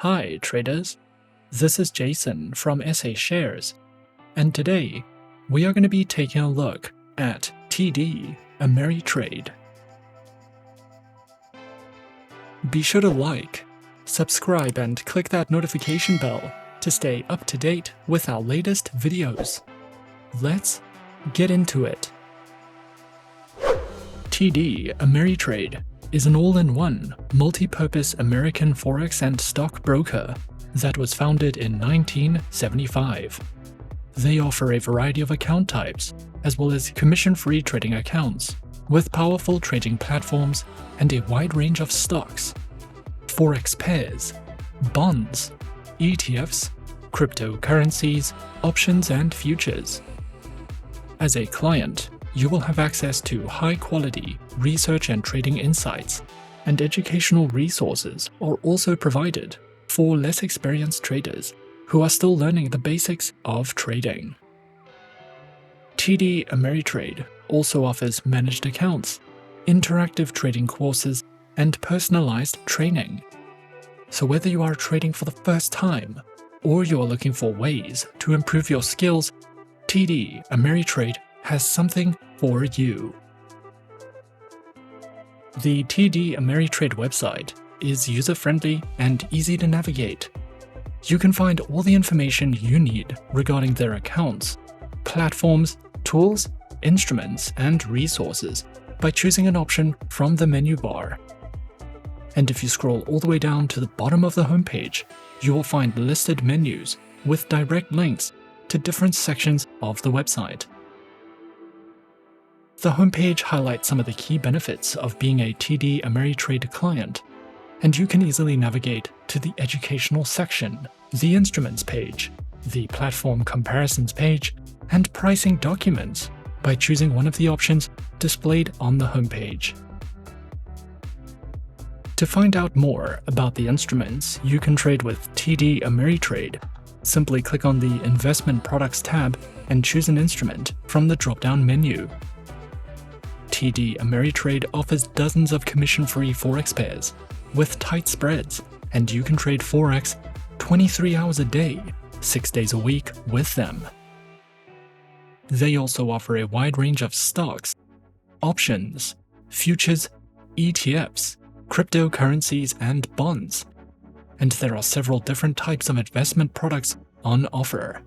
Hi traders, this is Jason from SA Shares, and today we are going to be taking a look at TD Ameritrade. Be sure to like, subscribe and click that notification bell to stay up to date with our latest videos. Let's get into it. TD Ameritrade is an all-in-one, multi-purpose American Forex and Stock broker that was founded in 1975. They offer a variety of account types, as well as commission-free trading accounts, with powerful trading platforms and a wide range of stocks, Forex pairs, bonds, ETFs, cryptocurrencies, options and futures. As a client, you will have access to high-quality research and trading insights, and educational resources are also provided for less experienced traders who are still learning the basics of trading. TD Ameritrade also offers managed accounts, interactive trading courses, and personalized training. So whether you are trading for the first time or you are looking for ways to improve your skills, TD Ameritrade has something for you. The TD Ameritrade website is user-friendly and easy to navigate. You can find all the information you need regarding their accounts, platforms, tools, instruments, and resources by choosing an option from the menu bar. And if you scroll all the way down to the bottom of the homepage, you will find listed menus with direct links to different sections of the website. The homepage highlights some of the key benefits of being a TD Ameritrade client, and you can easily navigate to the educational section, the instruments page, the platform comparisons page, and pricing documents by choosing one of the options displayed on the homepage. To find out more about the instruments you can trade with TD Ameritrade, simply click on the Investment Products tab and choose an instrument from the drop-down menu. TD Ameritrade offers dozens of commission-free Forex pairs with tight spreads, and you can trade Forex 23 hours a day, 6 days a week with them. They also offer a wide range of stocks, options, futures, ETFs, cryptocurrencies, and bonds, and there are several different types of investment products on offer.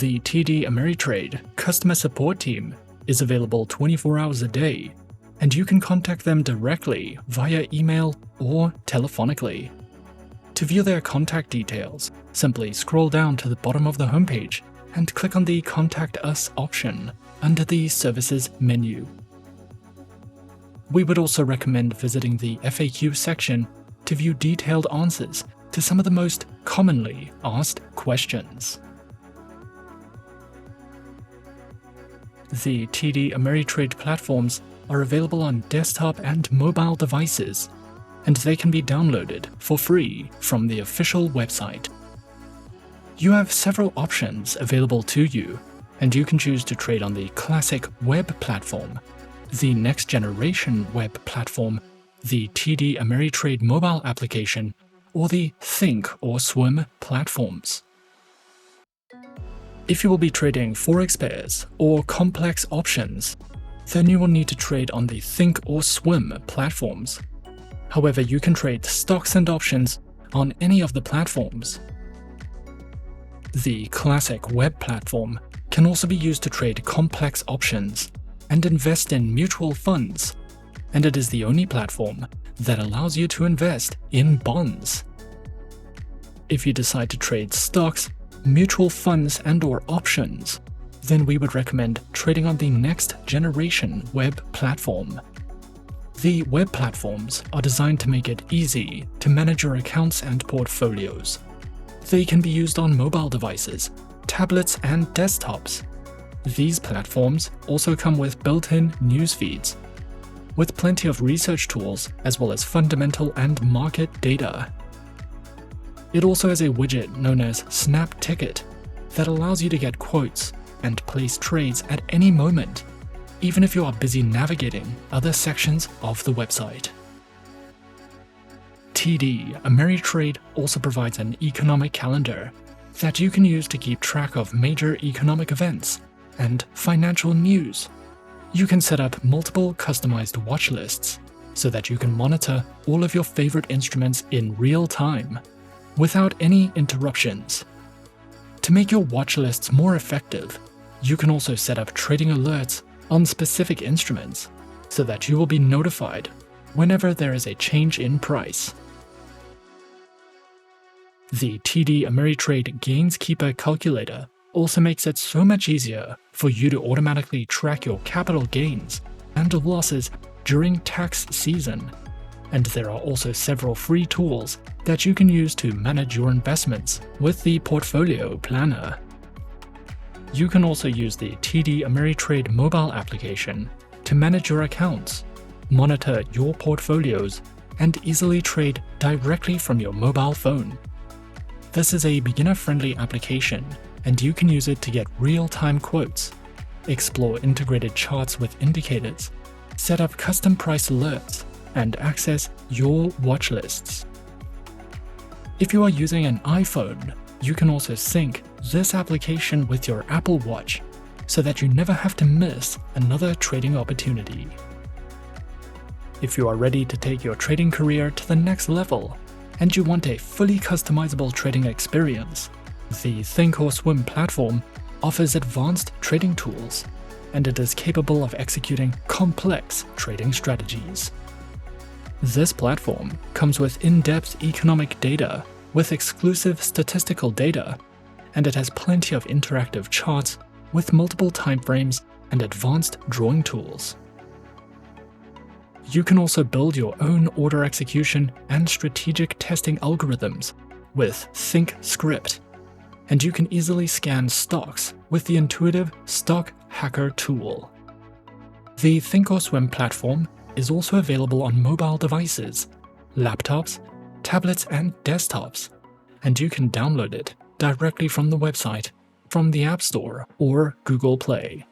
The TD Ameritrade customer support team is available 24 hours a day, and you can contact them directly via email or telephonically. To view their contact details, simply scroll down to the bottom of the homepage and click on the Contact Us option under the Services menu. We would also recommend visiting the FAQ section to view detailed answers to some of the most commonly asked questions. The TD Ameritrade platforms are available on desktop and mobile devices, and they can be downloaded for free from the official website. You have several options available to you, and you can choose to trade on the classic web platform, the next generation web platform, the TD Ameritrade mobile application, or the Think or Swim platforms. If you will be trading Forex pairs or complex options, then you will need to trade on the Think or Swim platforms. However, you can trade stocks and options on any of the platforms. The classic web platform can also be used to trade complex options and invest in mutual funds, and it is the only platform that allows you to invest in bonds. If you decide to trade stocks, mutual funds and/or options, then we would recommend trading on the next generation web platform. The web platforms are designed to make it easy to manage your accounts and portfolios. They can be used on mobile devices, tablets, and desktops. These platforms also come with built-in news feeds, with plenty of research tools as well as fundamental and market data. It also has a widget known as Snap Ticket that allows you to get quotes and place trades at any moment, even if you are busy navigating other sections of the website. TD Ameritrade also provides an economic calendar that you can use to keep track of major economic events and financial news. You can set up multiple customized watch lists so that you can monitor all of your favorite instruments in real time without any interruptions. To make your watch lists more effective, you can also set up trading alerts on specific instruments so that you will be notified whenever there is a change in price. The TD Ameritrade Gains Keeper calculator also makes it so much easier for you to automatically track your capital gains and losses during tax season. And there are also several free tools that you can use to manage your investments with the Portfolio Planner. You can also use the TD Ameritrade mobile application to manage your accounts, monitor your portfolios, and easily trade directly from your mobile phone. This is a beginner-friendly application, and you can use it to get real-time quotes, explore integrated charts with indicators, set up custom price alerts, and access your watch lists. If you are using an iPhone, you can also sync this application with your Apple Watch so that you never have to miss another trading opportunity. If you are ready to take your trading career to the next level and you want a fully customizable trading experience, the Thinkorswim platform offers advanced trading tools, and it is capable of executing complex trading strategies. This platform comes with in-depth economic data with exclusive statistical data, and it has plenty of interactive charts with multiple timeframes and advanced drawing tools. You can also build your own order execution and strategic testing algorithms with ThinkScript, and you can easily scan stocks with the intuitive Stock Hacker tool. The Thinkorswim platform is also available on mobile devices, laptops, tablets, and desktops, and you can download it directly from the website from the App Store or Google Play.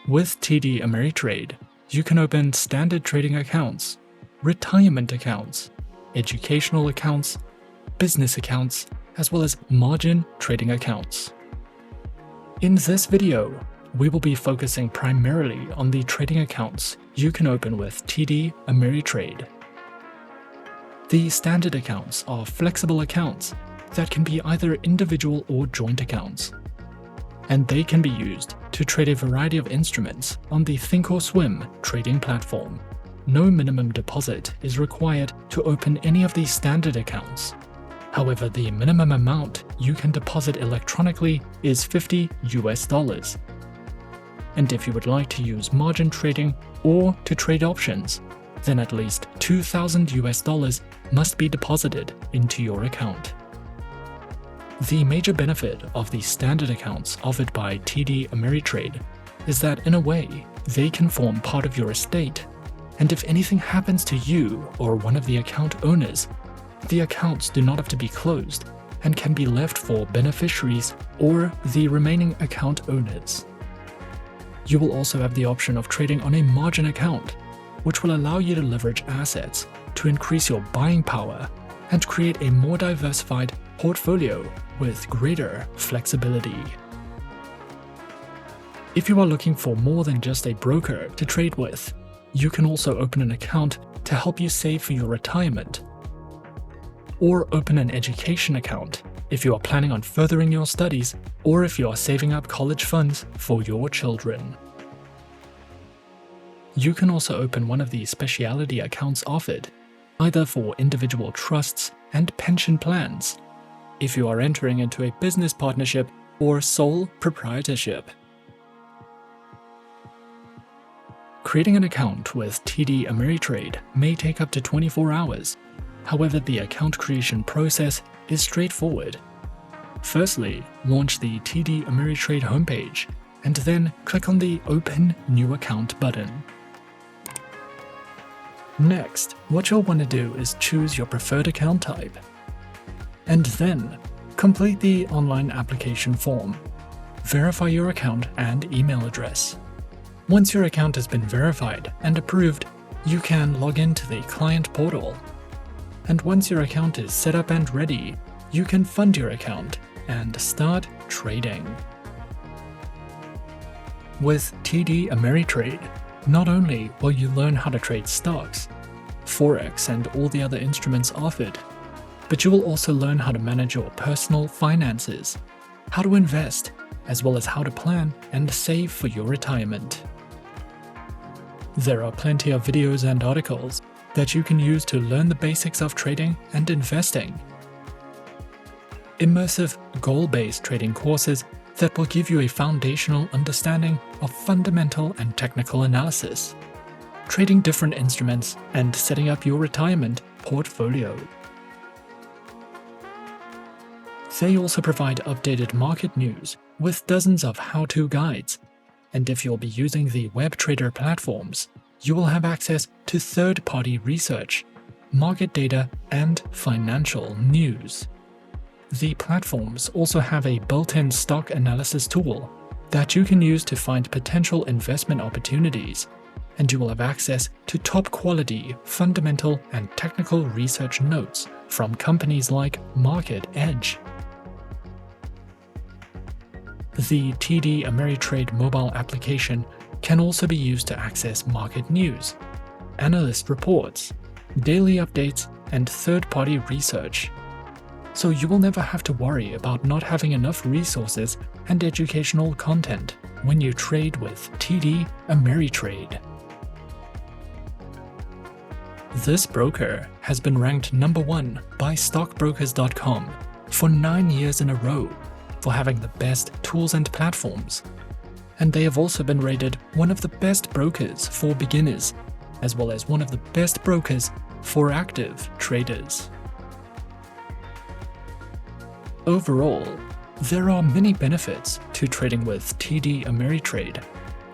With TD Ameritrade, you can open standard trading accounts, retirement accounts, educational accounts, business accounts, as well as margin trading accounts. In this video, we will be focusing primarily on the trading accounts you can open with TD Ameritrade. The standard accounts are flexible accounts that can be either individual or joint accounts, and they can be used to trade a variety of instruments on the Thinkorswim trading platform. No minimum deposit is required to open any of these standard accounts. However, the minimum amount you can deposit electronically is $50. And if you would like to use margin trading or to trade options, then at least $2,000 must be deposited into your account. The major benefit of the standard accounts offered by TD Ameritrade is that, in a way, they can form part of your estate, and if anything happens to you or one of the account owners, the accounts do not have to be closed and can be left for beneficiaries or the remaining account owners. You will also have the option of trading on a margin account, which will allow you to leverage assets to increase your buying power and create a more diversified portfolio with greater flexibility. If you are looking for more than just a broker to trade with, you can also open an account to help you save for your retirement, or open an education account if you are planning on furthering your studies or if you are saving up college funds for your children. You can also open one of the specialty accounts offered, either for individual trusts and pension plans, if you are entering into a business partnership or sole proprietorship. Creating an account with TD Ameritrade may take up to 24 hours. However, the account creation process is straightforward. Firstly, launch the TD Ameritrade homepage, and then click on the Open New Account button. Next, what you'll want to do is choose your preferred account type, and then complete the online application form. Verify your account and email address. Once your account has been verified and approved, you can log into the client portal. And once your account is set up and ready, you can fund your account and start trading. With TD Ameritrade, not only will you learn how to trade stocks, Forex, and all the other instruments offered, but you will also learn how to manage your personal finances, how to invest, as well as how to plan and save for your retirement. There are plenty of videos and articles that you can use to learn the basics of trading and investing. Immersive, goal-based trading courses that will give you a foundational understanding of fundamental and technical analysis, trading different instruments, and setting up your retirement portfolio. They also provide updated market news with dozens of how-to guides, and if you'll be using the web trader platforms, you will have access to third-party research, market data, and financial news. The platforms also have a built-in stock analysis tool that you can use to find potential investment opportunities, and you will have access to top-quality, fundamental, and technical research notes from companies like Market Edge. The TD Ameritrade mobile application can also be used to access market news, analyst reports, daily updates, and third-party research. So you will never have to worry about not having enough resources and educational content when you trade with TD Ameritrade. This broker has been ranked number 1 by stockbrokers.com for 9 years in a row for having the best tools and platforms. And they have also been rated one of the best brokers for beginners, as well as one of the best brokers for active traders. Overall, there are many benefits to trading with TD Ameritrade,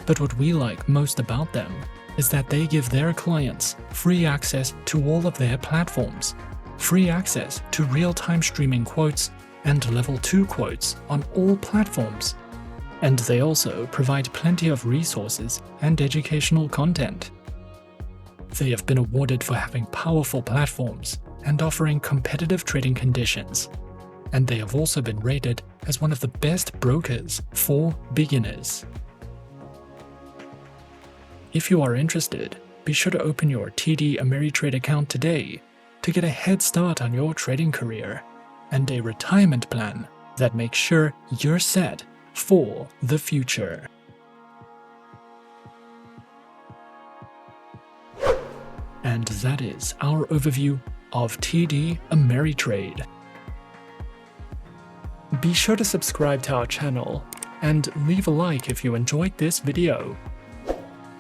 but what we like most about them is that they give their clients free access to all of their platforms, free access to real-time streaming quotes and level 2 quotes on all platforms, and they also provide plenty of resources and educational content. They have been awarded for having powerful platforms and offering competitive trading conditions, and they have also been rated as one of the best brokers for beginners. If you are interested, be sure to open your TD Ameritrade account today to get a head start on your trading career and a retirement plan that makes sure you're set for the future. And that is our overview of TD Ameritrade. Be sure to subscribe to our channel and leave a like if you enjoyed this video.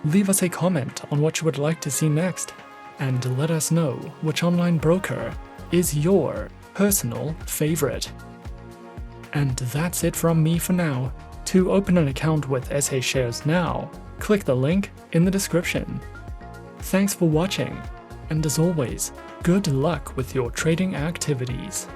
Leave us a comment on what you would like to see next, and let us know which online broker is your personal favorite. And that's it from me for now. To open an account with SA Shares now, click the link in the description. Thanks for watching, and as always, good luck with your trading activities.